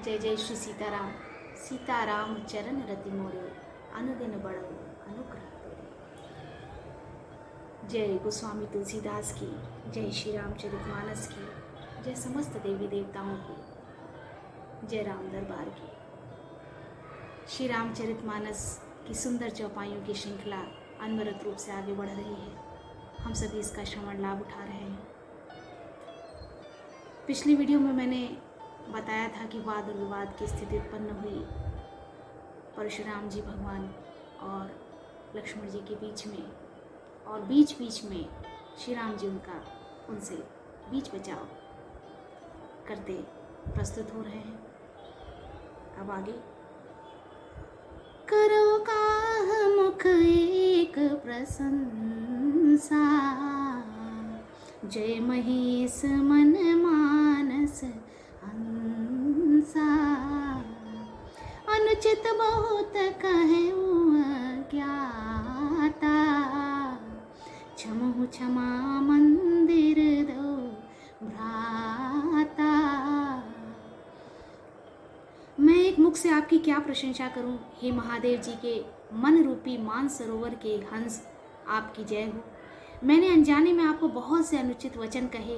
जय जय श्री सीताराम। सीताराम चरण रति मोरे, अनुदिन बढ़ो अनुग्रह तोरे। जय गोस्वामी तुलसीदास की, जय श्री रामचरितमानस की, जय समस्त देवी देवताओं की, जय राम दरबार की। श्री रामचरितमानस की सुंदर चौपाइयों की श्रृंखला अनवरत रूप से आगे बढ़ रही है। हम सभी इसका श्रवण लाभ उठा रहे हैं। पिछली वीडियो में मैंने बताया था कि वाद और विवाद की स्थिति उत्पन्न हुई परशुराम जी भगवान और लक्ष्मण जी के बीच में, और बीच बीच में श्री राम जी उनसे बीच बचाव करते प्रस्तुत हो रहे हैं। अब आगे। करो काह मुख एक प्रशंसा, जय महेश मन मानस हंसा। अनुचित बहुत कहूँ अज्ञाता, क्षमहु क्षमा मंदिर दो भ्राता। मैं एक मुख से आपकी क्या प्रशंसा करूं, हे महादेव जी के मन रूपी मानसरोवर के हंस, आपकी जय हो। मैंने अनजाने में आपको बहुत से अनुचित वचन कहे,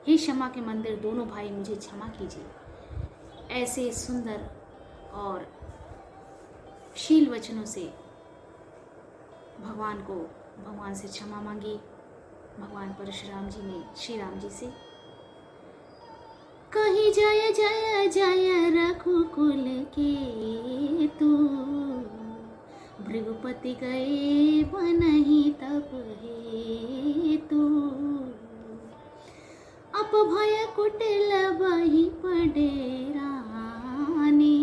हे क्षमा के मंदिर दोनों भाई मुझे क्षमा कीजिए। ऐसे सुंदर और शील वचनों से भगवान से क्षमा मांगी। भगवान परशुराम जी ने श्री राम जी से कही, जय जय जय रघुकुल के तू, भृगुपति गए बनहि तप हेतु। अपभय कुटिल बहि पडे रानी,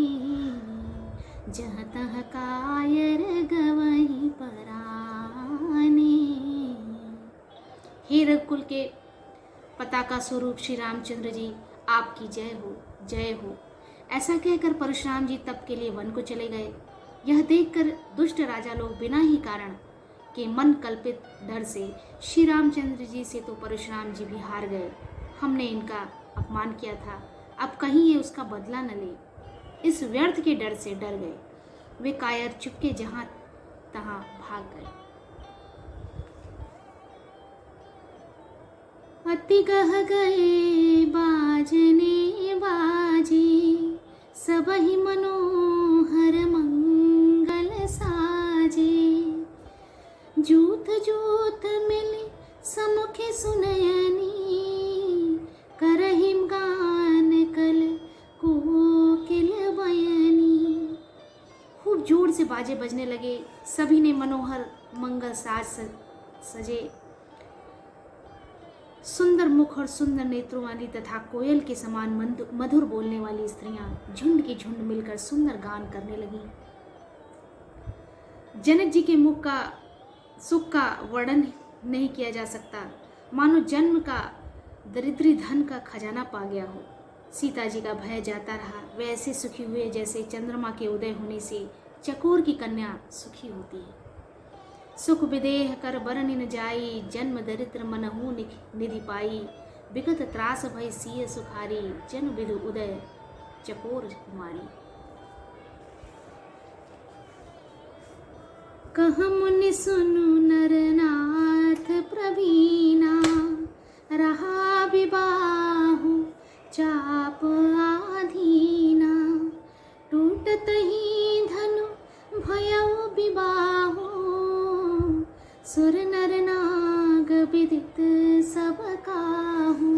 जहाँ तहाँ कायर गवहि परानी। हे रघुकुल के पताका स्वरूप श्री रामचंद्र जी, आपकी जय हो जय हो। ऐसा कहकर परशुराम जी तप के लिए वन को चले गए। यह देखकर दुष्ट राजा लोग बिना ही कारण के मन कल्पित डर से श्री रामचंद्र जी से तो परशुराम जी भी हार गए। हमने इनका अपमान किया था, अब कहीं ये उसका बदला न ले, इस व्यर्थ के डर से डर गए। वे कायर चुपके जहां तहां भाग गए। अति गह गए बाजने बाजे, सबहि मनोहर मंगल साजे। जूथ जूथ मिले समुखे सुनयनी, करहिम गान कल कोकिल बयनी। खूब जोर से बाजे बजने लगे, सभी ने मनोहर मंगल साज सजे। सुंदर मुख और सुंदर नेत्रों वाली तथा कोयल के समान मधुर बोलने वाली स्त्रियां झुंड की झुंड मिलकर सुंदर गान करने लगी। जनक जी के मुख का सुख का वर्णन नहीं किया जा सकता, मानो जन्म का दरिद्री धन का खजाना पा गया हो। सीता जी का भय जाता रहा, वे ऐसे सुखी हुए जैसे चंद्रमा के उदय होने से चकोर की कन्या सुखी होती है। सुख विदेह कर बरन न जाई, जन्म दरिद्र मनहु निधि पाई। विगत त्रास भय सिय सुखारी, जन विदु उदय चकोर कुमारी। कह मुनि सुनु नर नाथ प्रवीणा, रहा विबाहु चाप आधीना। टूटत ही धनु भयउ विबाहु, सुर नर नाग विदित सब काहू।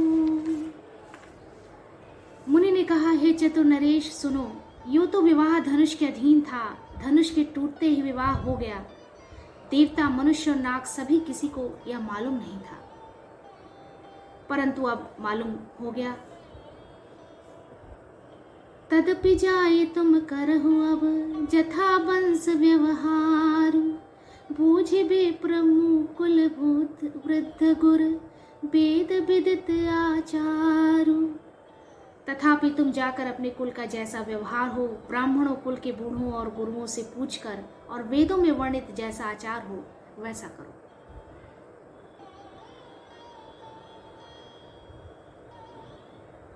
मुनि ने कहा, हे चतुर नरेश सुनो, यूं तो विवाह धनुष के अधीन था, धनुष के टूटते ही विवाह हो गया। देवता मनुष्य और नाग सभी किसी को यह मालूम नहीं था, परंतु अब मालूम हो गया। तदपि जाए तुम करहु अब जथा वंश व्यवहार। बूझि विप्र मुकुल भूत वृद्ध गुर, वेद विदित आचारु। तथापि तुम जाकर अपने कुल का जैसा व्यवहार हो, ब्राह्मणों कुल के बूढ़ों और गुरुओं से पूछकर, और वेदों में वर्णित जैसा आचार हो वैसा करो।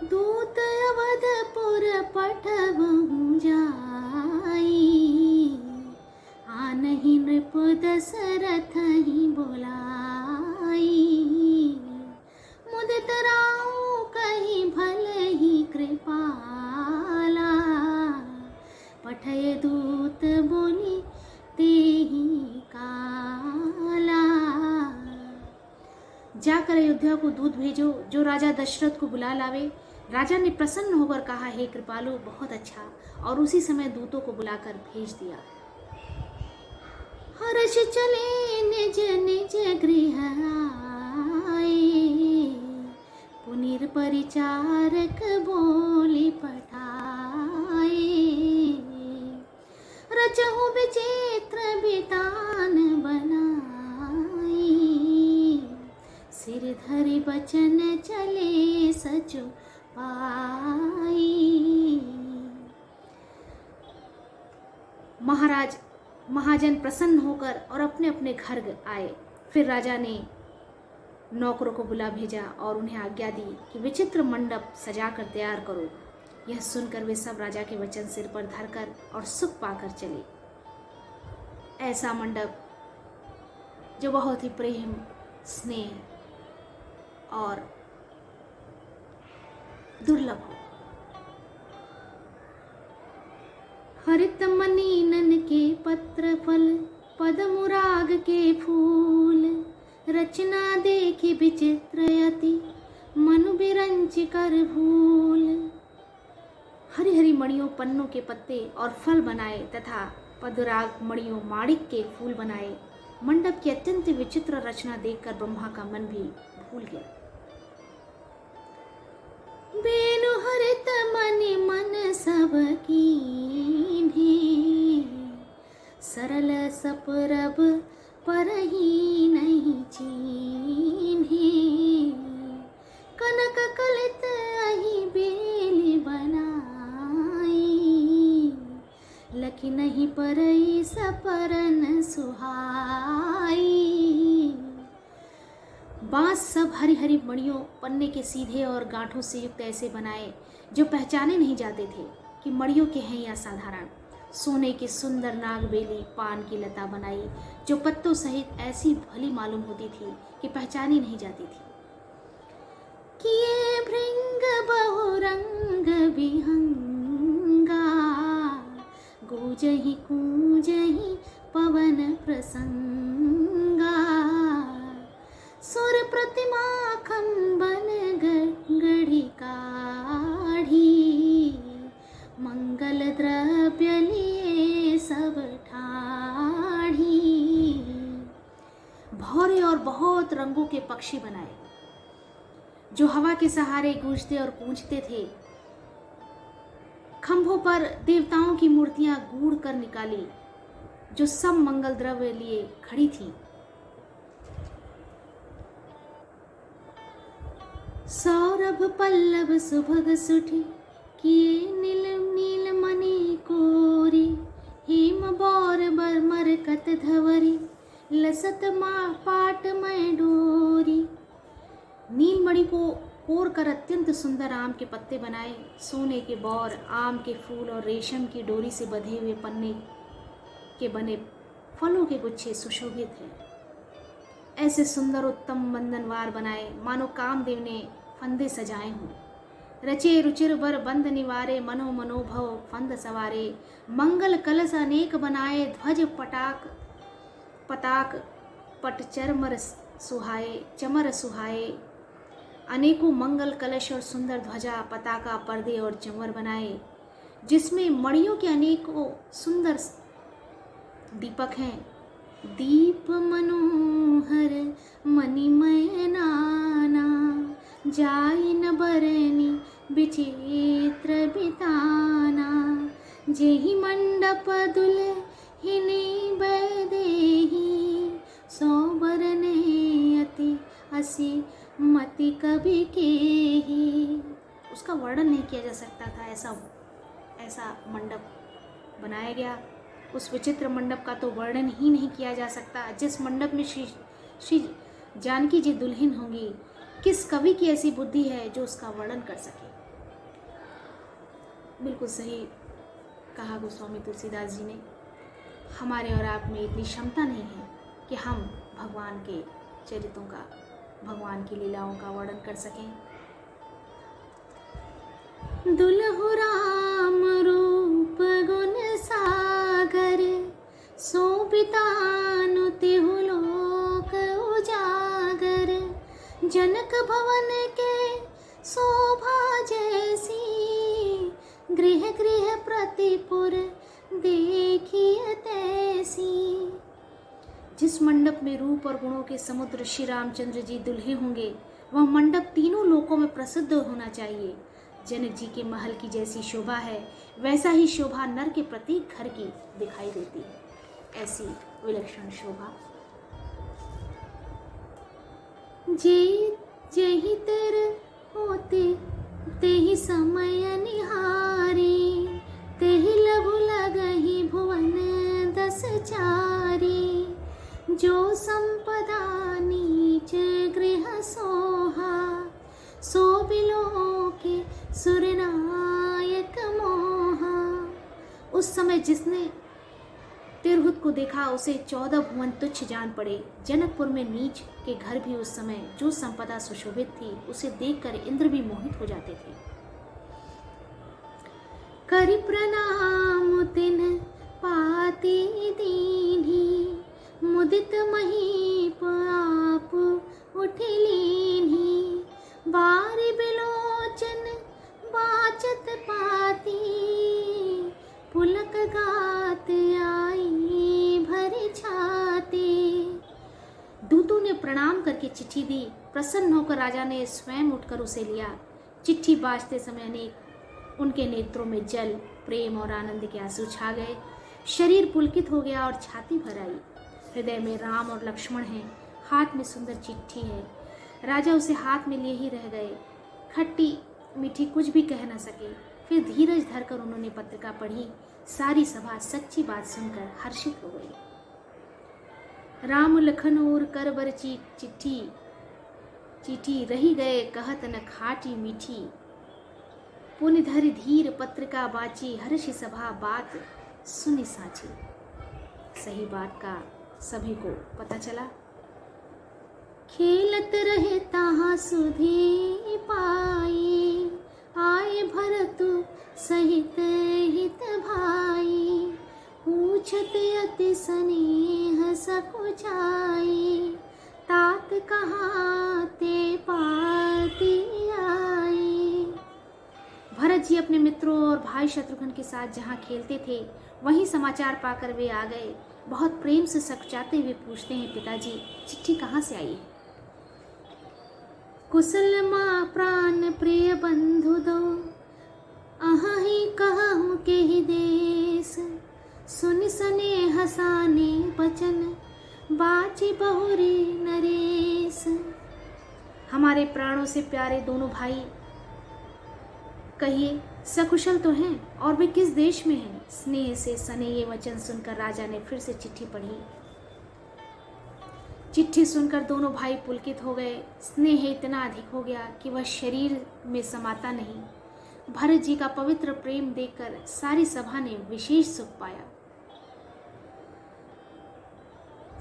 दूत अवधपुर पठबहु जाई, आनहि नृप दशरथ ही बोलाई, मुदित राउ कहि भल ही कृपाला, पठय दूत बोली तेहि काला। जाकर अयोध्या को दूत भेजो जो राजा दशरथ को बुला लावे। राजा ने प्रसन्न होकर कहा, हे कृपालु, बहुत अच्छा, और उसी समय दूतों को बुलाकर भेज दिया। हर्ष चले निज निज गृह आए, पुनीर परिचारक बोली पठाए, रचहु विचित्र बितान बनाई, सिर धरि बचन चले सचु पाई। महाजन प्रसन्न होकर और अपने अपने घर आए। फिर राजा ने नौकरों को बुला भेजा और उन्हें आज्ञा दी कि विचित्र मंडप सजा कर तैयार करो। यह सुनकर वे सब राजा के वचन सिर पर धरकर और सुख पाकर चले। ऐसा मंडप जो बहुत ही प्रेम, स्नेह और दुर्लभ हो। हरित मनीनन के पत्र फल, पदमुराग के फूल, रचना देखी विचित्र अति, मनु बिरंच कर भूल। हरी हरी मणियों पन्नों के पत्ते और फल बनाए तथा पदराग मणियों माणिक के फूल बनाए। मंडप की अत्यंत विचित्र रचना देखकर ब्रह्मा का मन भी भूल गया। बेनु हरित मनि मन सब कीन्हे, सरल सपरब परही नहीं चीन्हे, कनक कलित अहि बेली बनाई, लखी नहीं परई सपरन सुहाई। बांस सब हरी हरी मणियों पन्ने के सीधे और गांठों से युक्त ऐसे बनाए जो पहचाने नहीं जाते थे कि मणियों के हैं या साधारण। सोने की सुंदर नागबेली पान की लता बनाई जो पत्तों सहित ऐसी भली मालूम होती थी कि पहचानी नहीं जाती थी। किए भृंग बहुरंग विहंगा, गूंजहि कूंजहि पवन प्रसंगा, सुर प्रतिमा खंबन गढ़ी काढ़ी, मंगल द्रव्य लिए सब ठाढ़ी। भौरे और बहुत रंगों के पक्षी बनाए जो हवा के सहारे गूंजते और गूंजते थे। खंभों पर देवताओं की मूर्तियां गूढ़ कर निकाली जो सब मंगल द्रव्य लिए खड़ी थी। सौरभ पल्लव सुभग सुठी, किए नील नील मणि कोरी, हेम बौर बर मरकत धवरी, लसत माँ पाट मैं डोरी। नील मणि को कोर कर अत्यंत सुंदर आम के पत्ते बनाए। सोने के बौर, आम के फूल और रेशम की डोरी से बंधे हुए पन्ने के बने फलों के गुच्छे सुशोभित हैं। ऐसे सुंदर उत्तम बंधनवार बनाए मानो कामदेव ने फंदे सजाए हों। रचे रुचिर बर बंद निवारे, मनो मनोभव फंद सवारे। मंगल कलश अनेक बनाए, ध्वज पताक पट चमर सुहाए। अनेकों मंगल कलश और सुंदर ध्वजा, पताका, पर्दे और चंवर बनाए जिसमें मणियों के अनेकों सुंदर दीपक हैं। दीप मनोहर मणिमय नाना, जाई न बरनी विचित्र बिताना। जेहि मंडप दुल्हिनी बैदेही, सौ बरने अति असी मति कभी केही। उसका वर्णन नहीं किया जा सकता था, ऐसा मंडप बनाया गया। उस विचित्र मंडप का तो वर्णन ही नहीं किया जा सकता जिस मंडप में श्री जानकी जी दुल्हन होंगी। किस कवि की ऐसी बुद्धि है जो उसका वर्णन कर सके। बिल्कुल सही कहा गोस्वामी तुलसीदास जी ने। हमारे और आप में इतनी क्षमता नहीं है कि हम भगवान के चरित्रों का, भगवान की लीलाओं का वर्णन कर सकें। दुलहु राम रूप गुण सागर, सोबितानु तिहु लोक उजागर। जनक भवन के शोभा जैसी, गृह गृह प्रतिपुर देखिए तैसी। जिस मंडप में रूप और गुणों के समुद्र श्री रामचंद्र जी दुल्हे होंगे, वह मंडप तीनों लोकों में प्रसिद्ध होना चाहिए। जनक जी के महल की जैसी शोभा है, वैसा ही शोभा नर के प्रत्येक घर की दिखाई देती है। ऐसी विलक्षण शोभा। जेहि तर होते तेहि समय निहारी, तेहि लघु लगहि भुवन दस चारी। जो संपदा नीच गृह सोहा, सो बिलो के सुरनायक मोहा। उस समय जिसने तिरहुत को देखा, उसे 14 भुवन तुच्छ जान पड़े। जनकपुर में नीच के घर भी उस समय जो संपदा सुशोभित थी, उसे देखकर इंद्र भी मोहित हो जाते थे। करि प्रणाम तिन पाती दीन्ही, मुदित महीप आप उठ लीन्ही। बारि बिलोचन बाचत पाती, पुलक गात आई भरी छाती। दूतों ने प्रणाम करके चिट्ठी दी। प्रसन्न होकर राजा ने स्वयं उठकर उसे लिया। चिट्ठी बाजते समय उनके नेत्रों में जल, प्रेम और आनंद के आंसू छा गए। शरीर पुलकित हो गया और छाती भर आई। हृदय में राम और लक्ष्मण हैं, हाथ में सुंदर चिट्ठी है। राजा उसे हाथ में लिए ही रह गए। खट्टी मीठी कुछ भी कह न सके। फिर धीरज धरकर उन्होंने पत्रिका पढ़ी। सारी सभा सच्ची बात सुनकर हर्षित हो गई। राम लखन और कर बर चिट्ठी, चिट्ठी रही गए कहत न खाटी मीठी। पुनि धरि धीर पत्रिका बाची, हर्षि सभा बात सुनि साची। सही बात का सभी को पता चला। खेलत रहे ताहा सुधी पाई, आए भरतु सहित हित भाई। पूछत अति स्नेह सकुचाई, तात कहाँ ते पाती आई। भरत जी अपने मित्रों और भाई शत्रुघ्न के साथ जहाँ खेलते थे, वहीं समाचार पाकर वे आ गए। बहुत प्रेम से सकचाते हुए पूछते हैं, पिताजी चिट्ठी कहाँ से आई है? कुशल माँ प्राण प्रिय बंधु दो, अहि कहूँ के ही देश। सुन सने हसाने बचन, बाची बहुरी नरेश। हमारे प्राणों से प्यारे दोनों भाई, कहिए सकुशल तो हैं, और वे किस देश में हैं? स्नेह से सने ये वचन सुनकर राजा ने फिर से चिट्ठी पढ़ी। चिट्ठी सुनकर दोनों भाई पुलकित हो गए। स्नेह इतना अधिक हो गया कि वह शरीर में समाता नहीं। भरत जी का पवित्र प्रेम देखकर सारी सभा ने विशेष सुख पाया।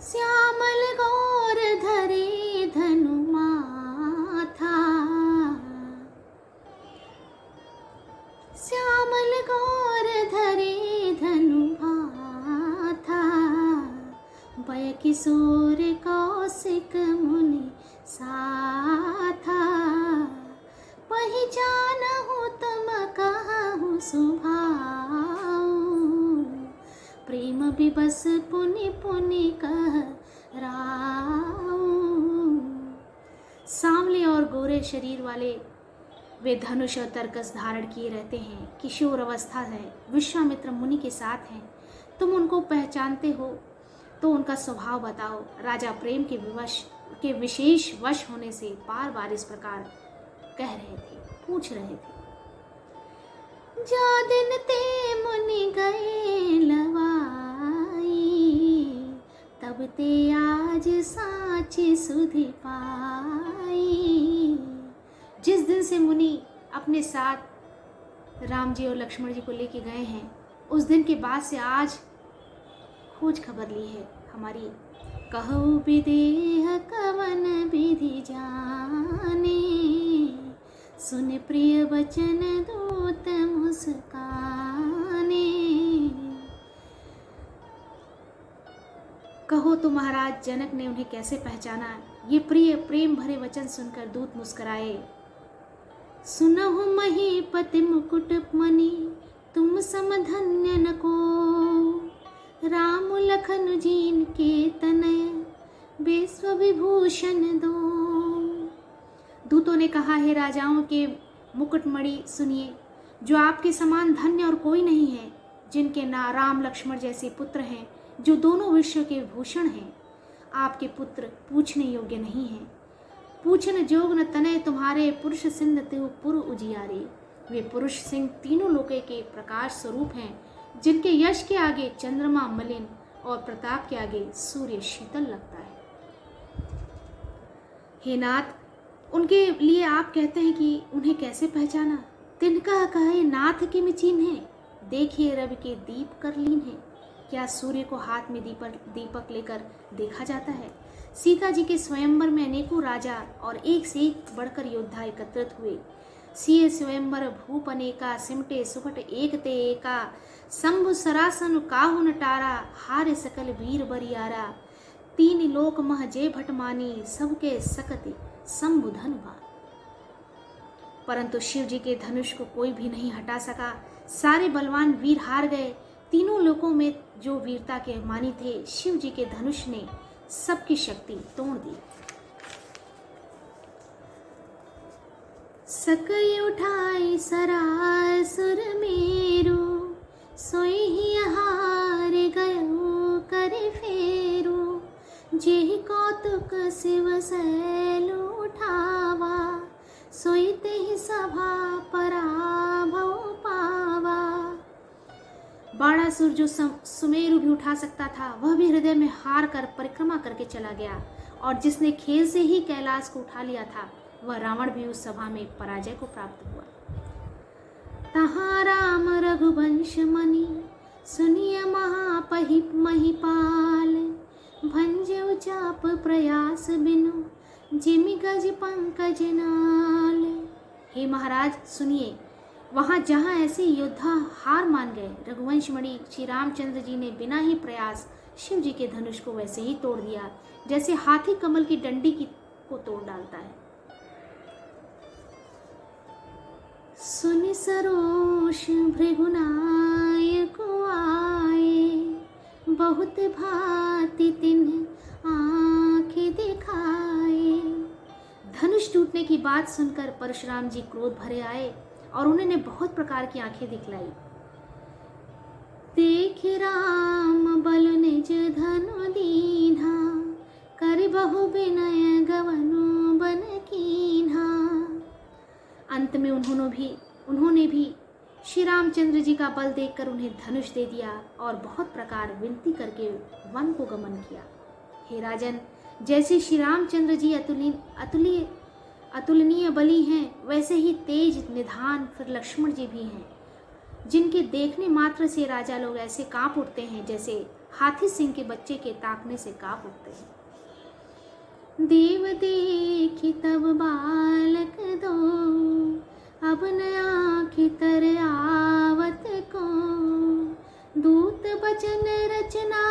श्यामल गौर धरे धनु माथा, श्यामल गौर धरे धनु भाथा। भय किशोर कौशिक मुनि साथा, पहिचानहु तुम कहहु सुभाऊ। प्रेम विवश पुनि पुनि कह राऊ। सांवले और गोरे शरीर वाले वे धनुष और तरकस धारण किए रहते हैं। किशोर अवस्था है, विश्वामित्र मुनि के साथ हैं। तुम उनको पहचानते हो तो उनका स्वभाव बताओ। राजा प्रेम के विशेष वश होने से बार बार इस प्रकार कह रहे थे, पूछ रहे थे। जा दिन ते मुनि गए लवाई, तब ते आज साची सुधि पाई। जिस दिन से मुनि अपने साथ राम जी और लक्ष्मण जी को लेके गए हैं, उस दिन के बाद से आज खोज खबर ली है हमारी। कहो विदेह कवन विधि जाने, सुन प्रिय वचन दूत मुस्काने। कहो तो महाराज जनक ने उन्हें कैसे पहचाना। ये प्रिय प्रेम भरे वचन सुनकर दूत मुस्कुराए। सुनहु महीपति मुकुट मणि, तुम सम धन्य न को, राम लखन जीन के तनय, विश्व विभूषण दो। दूतों ने कहा, हे राजाओं के मुकुटमणि सुनिए, जो आपके समान धन्य और कोई नहीं है, जिनके ना राम लक्ष्मण जैसे पुत्र हैं, जो दोनों विश्व के भूषण हैं। आपके पुत्र पूछने योग्य नहीं हैं। पूछन जोग न तनय तुम्हारे, पुरुष सिंध तेहु पुर उजियारे। वे पुरुष सिंह तीनों लोके के प्रकाश स्वरूप हैं, जिनके यश के आगे चंद्रमा मलिन और प्रताप के आगे सूर्य शीतल लगता है। हे नाथ, उनके लिए आप कहते हैं कि उन्हें कैसे पहचाना। तिनका कहे नाथ के में चिन्ह है, देखिए रवि के दीप कर लीन है। क्या सूर्य को हाथ में दीपक लेकर देखा जाता है। सीता जी के स्वयंवर में अनेकों राजा और एक से एक बढ़कर योद्धा एकत्रित हुए। सिय स्वयंवर भूप अनेका, सिमटे सुखट एक ते एका, शंभु सरासन काहु न टारा, हारे सकल वीर बरियारा। तीन लोक मह जय भटमानी, सबके सकते शंभु धनुवान। परंतु शिव जी के धनुष को कोई भी नहीं हटा सका। सारे बलवान वीर हार गए। तीनों लोकों में जो वीरता के मानी थे, शिव जी के धनुष ने सबकी शक्ति तोड़ दी। सकई उठाई सरासुर मेरो, सोई ही हार गयो करे फेरो। जेहि कौतुक शिव सैल उठावा, सोई तेहि सभा पराभव पावा। बाणासुर जो सुमेरु भी उठा सकता था, वह भी हृदय में हार कर परिक्रमा करके चला गया। और जिसने खेल से ही कैलाश को उठा लिया था, वह रावण भी उस सभा में पराजय को प्राप्त हुआ। तहाँ राम रघुवंश मणि, सुनिय महापहि महिपाल। भंजउ चाप प्रयास बिनु, जिमि गज पंकज नाल। हे महाराज सुनिए, वहाँ जहाँ ऐसे योद्धा हार मान गए, रघुवंश मणि श्री रामचंद्र जी ने बिना ही प्रयास शिव जी के धनुष को वैसे ही तोड़ दिया, जैसे हाथी कमल की डंडी को तोड़ डालता है। सुनि सरोष भृगुनायक आए, बहुत भांति तिन्ह आँखें दिखाए। धनुष टूटने की बात सुनकर परशुराम जी क्रोध भरे आए और उन्होंने बहुत प्रकार की आंखें दिखलाई। देख राम बल निज धनु दीन्हा, कर बहु विनय गवनु बन कीन्हा। अंत में उन्होंने भी श्री रामचंद्र जी का बल देखकर उन्हें धनुष दे दिया और बहुत प्रकार विनती करके वन को गमन किया। हे राजन, जैसे श्री रामचंद्र जी अतुलनीय बली हैं, वैसे ही तेज निधान फिर लक्ष्मण जी भी हैं, जिनके देखने मात्र से राजा लोग ऐसे कांप उठते हैं जैसे हाथी सिंह के बच्चे के ताकने से कांप उठते हैं। देव देखी तब बालक दो, अब न आँखि तर आवत को। दूत बचन रचना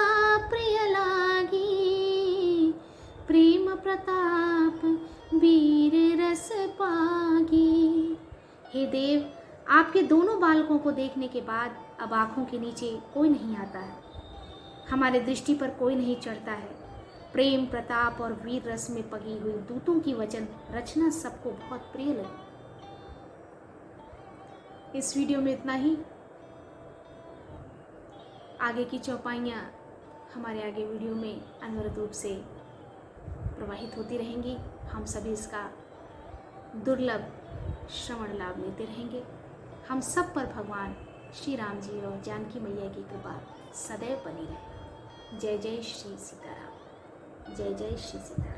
प्रिय लागी, प्रेम प्रताप वीर रस पागी। हे देव, आपके दोनों बालकों को देखने के बाद अब आँखों के नीचे कोई नहीं आता है, हमारे दृष्टि पर कोई नहीं चढ़ता है। प्रेम प्रताप और वीर रस में पगी हुई दूतों की वचन रचना सबको बहुत प्रिय लगी। इस वीडियो में इतना ही। आगे की चौपाइयाँ हमारे आगे वीडियो में अनवरत रूप से प्रवाहित होती रहेंगी। हम सभी इसका दुर्लभ श्रवण लाभ लेते रहेंगे। हम सब पर भगवान श्री राम जी और जानकी मैया की कृपा सदैव बनी रहे। जय जय श्री सीताराम। जय जय श्री सीताराम।